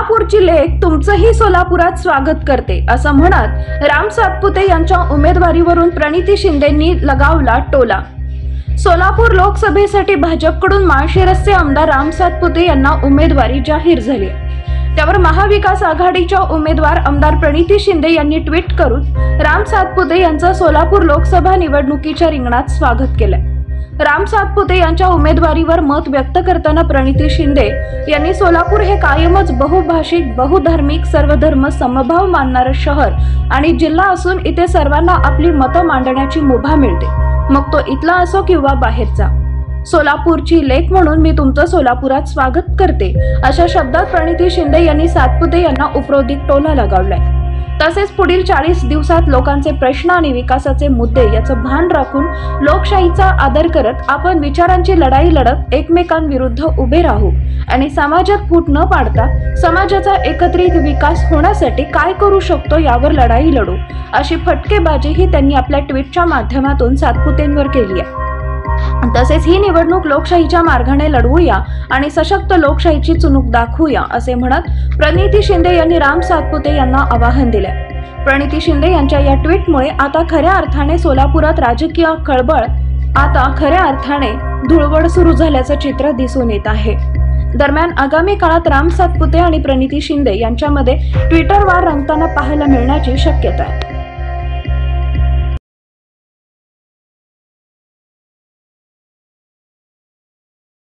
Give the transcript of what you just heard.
सोलापूरची लेक तुमचंही सोलापुरात स्वागत करते असं म्हणत राम सातपुते यांच्या उमेदवारीवरून प्रणिती शिंदेंनी लगावला टोला। सोलापूर लोकसभेसाठी भाजपकडून माळशिरसचे आमदार राम सातपुते यांना उमेदवारी जाहीर झाली। त्यावर महाविकास आघाडीच्या उमेदवार आमदार प्रणिती शिंदे यांनी ट्विट करून राम सातपुते यांचं सोलापूर लोकसभा निवडणुकीच्या रिंगणात स्वागत केलंय। राम सातपुते यांच्या उमेदवारीवर मत व्यक्त करताना प्रणिती शिंदे यांनी सोलापूर हे कायमच बहुभाषिक, बहुधार्मिक, सर्वधर्म समभाव मानणारं शहर आणि जिल्हा असून इथे सर्वांना आपली मतं मांडण्याची मुभा मिळते, मग तो इथला असो किंवा बाहेरचा। सोलापूरची लेक म्हणून मी तुमचं सोलापुरात स्वागत करते अशा शब्दात प्रणिती शिंदे यांनी सातपुते यांना उपरोधिक टोला लगावलाय। तसेच पुढील 40 दिवसात लोकांचे प्रश्न आणि विकासाचे मुद्दे याचं भान राखून लोकशाहीचा आदर करत आपण विचारांची लढाई लढत एकमेकांविरुद्ध उभे राहू आणि समाजात फूट न पाडता समाजाचा एकत्रित विकास होण्यासाठी काय करू शकतो यावर लढाई लढू, अशी फटकेबाजीही त्यांनी आपल्या ट्विटच्या माध्यमातून सातपुतेंवर केली आहे। तसेच ही निवडणूक लोकशाहीच्या मार्गाने लढवूया आणि सशक्त लोकशाहीची चुणूक दाखवूया असे म्हणत प्रणिती शिंदे यांनी राम सातपुते यांना आवाहन दिले। प्रणिती शिंदे यांच्या या ट्विटमुळे आता खऱ्या अर्थाने सोलापुरात राजकीय खळबळ, आता खऱ्या अर्थाने धुळवड सुरू झाल्याचं चित्र दिसून येत आहे। दरम्यान आगामी काळात राम सातपुते आणि प्रणिती शिंदे यांच्यामध्ये ट्विटर वार रंगताना पाहायला मिळण्याची शक्यता आहे।